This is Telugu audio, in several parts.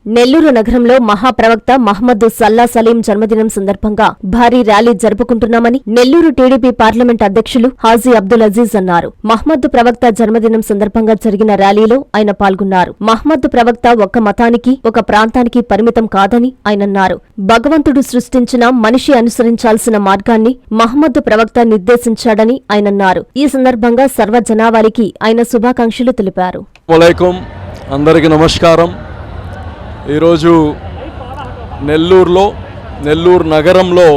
నెల్లూరు నగరంలో మహాప్రవక్త మహమ్మద్ సల్లా సలీం జన్మదినం సందర్భంగా భారీ ర్యాలీ జరుపుకుంటున్నామని నెల్లూరు టీడీపీ పార్లమెంట్ అధ్యక్షులు హాజీ అబ్దుల్ అజీజ్ అన్నారు. మహమ్మద్ ప్రవక్త జన్మదినం సందర్భంగా జరిగిన ర్యాలీలో ఆయన పాల్గొన్నారు. మహమ్మద్ ప్రవక్త ఒక్క మతానికి, ఒక ప్రాంతానికి పరిమితం కాదని ఆయనన్నారు. భగవంతుడు సృష్టించిన మనిషి అనుసరించాల్సిన మార్గాన్ని మహమ్మద్ ప్రవక్త నిర్దేశించాడని ఆయనన్నారు. ఈ సందర్భంగా సర్వ జనావారికి ఆయన శుభాకాంక్షలు తెలిపారు. అందరికీ నమస్కారం. ఈరోజు నెల్లూరు నగరంలో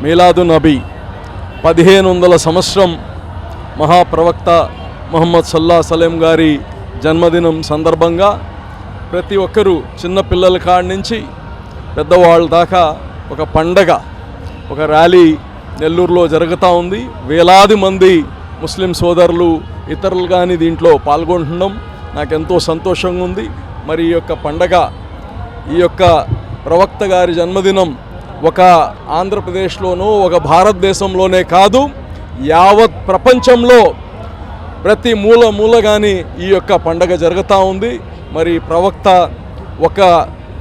మీలాదు నబీ 1500 సంవత్సరం మహాప్రవక్త మహమ్మద్ సల్లా సలీం గారి జన్మదినం సందర్భంగా ప్రతి ఒక్కరూ చిన్నపిల్లల కాడి నుంచి పెద్దవాళ్ళ దాకా ఒక పండగ, ఒక ర్యాలీ నెల్లూరులో జరుగుతూ ఉంది. వేలాది మంది ముస్లిం సోదరులు ఇతరులు కానీ దీంట్లో పాల్గొంటున్నాం. నాకెంతో సంతోషంగా ఉంది. మరి ఈ యొక్క పండగ, ఈ యొక్క ప్రవక్త గారి జన్మదినం ఒక ఆంధ్రప్రదేశ్లోనూ, ఒక భారతదేశంలోనే కాదు, యావత్ ప్రపంచంలో ప్రతి మూల కానీ ఈ యొక్క పండగ జరుగుతూ ఉంది. మరి ప్రవక్త ఒక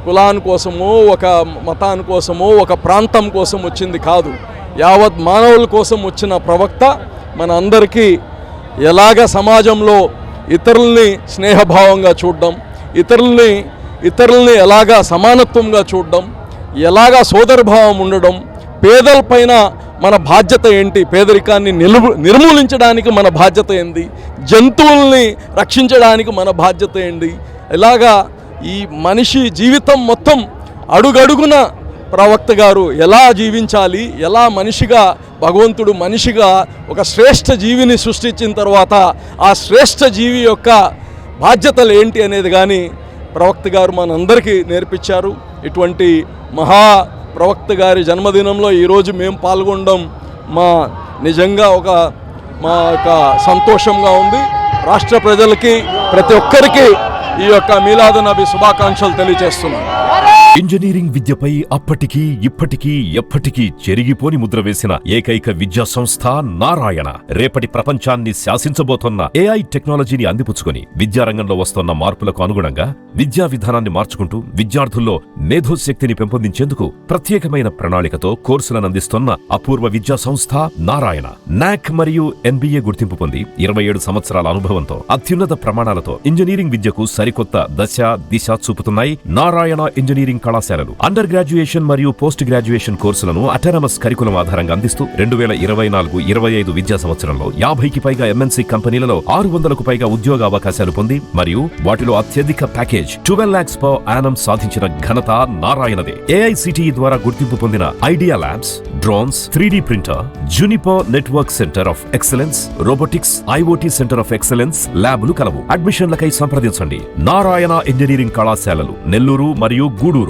కులాని కోసమో, ఒక మతాని కోసమో, ఒక ప్రాంతం కోసం వచ్చింది కాదు. యావత్ మానవుల కోసం వచ్చిన ప్రవక్త మన అందరికీ ఎలాగ సమాజంలో ఇతరుల్ని స్నేహభావంగా చూడడం, ఇతరుల్ని ఎలాగా సమానత్వంగా చూడడం, ఎలాగా సోదరభావం ఉండడం, పేదలపైన మన బాధ్యత ఏంటి, పేదరికాన్ని నిర్మూలించడానికి మన బాధ్యత ఏంటి, జంతువుల్ని రక్షించడానికి మన బాధ్యత ఏంటి, ఇలాగా ఈ మనిషి జీవితం మొత్తం అడుగడుగున ప్రవక్త గారు ఎలా జీవించాలి, ఎలా మనిషిగా భగవంతుడు మనిషిగా ఒక శ్రేష్ఠ జీవిని సృష్టించిన తర్వాత ఆ శ్రేష్ఠ జీవి యొక్క బాధ్యతలు ఏంటి అనేది కానీ ప్రవక్త గారు మనందరికీ నేర్పించారు. ఇటువంటి మహా ప్రవక్త గారి జన్మదినంలో ఈరోజు మేము పాల్గొనడం నిజంగా మా యొక్క సంతోషంగా ఉంది. రాష్ట్ర ప్రజలకి, ప్రతి ఒక్కరికి ఈ యొక్క మీలాదు నబీ శుభాకాంక్షలు తెలియజేస్తున్నాం. ఇంజనీరింగ్ విద్యపై అప్పటికీ ఇప్పటికీ ఎప్పటికీ చెరిగిపోని ముద్ర వేసిన ఏకైక విద్యా సంస్థ నారాయణ. రేపటి ప్రపంచాన్ని శాసించబోతోన్న ఏఐ టెక్నాలజీని అందిపుచ్చుకుని విద్యారంగంలో వస్తున్న మార్పులకు అనుగుణంగా విద్యా విధానాన్ని మార్చుకుంటూ విద్యార్థుల్లో మేధోశక్తిని పెంపొందించేందుకు ప్రత్యేకమైన ప్రణాళికతో కోర్సులను అందిస్తున్న అపూర్వ విద్యా సంస్థ నారాయణ. నాక్ మరియు ఎన్బిఏ గుర్తింపు పొంది 27 సంవత్సరాల అనుభవంతో అత్యున్నత ప్రమాణాలతో ఇంజనీరింగ్ విద్యకు సరికొత్త దిశ చూపుతున్నాయి నారాయణ ఇంజనీరింగ్ కళాశాలలు. అండర్ గ్రాడ్యుయేషన్ మరియు పోస్ట్ గ్రాడ్యుయేషన్ కోర్సులను అటానమస్ కరికులం ఆధారంగా అందిస్తూ 2024-25 విద్యా సంవత్సరంలో 50కి పైగా ఎంఎన్సీ కంపెనీలలో 600కు పైగా ఉద్యోగ అవకాశాలు పొంది మరియు వాటిలో అత్యధిక ప్యాకేజ్ 12 lakhs per annum సాధించిన ఘనత నారాయణదే. ఏఐసిటిఈ ద్వారా గుర్తింపు పొందిన idea labs, drones, 3D printer, Juniper network centre of excellence, robotics, IoT centre of excellence ల్యాబ్లు కలవు. అడ్మిషన్లకై సంప్రదించండి. నారాయణ ఇంజనీరింగ్ కళాశాలలు నెల్లూరు మరియు గూడూరు.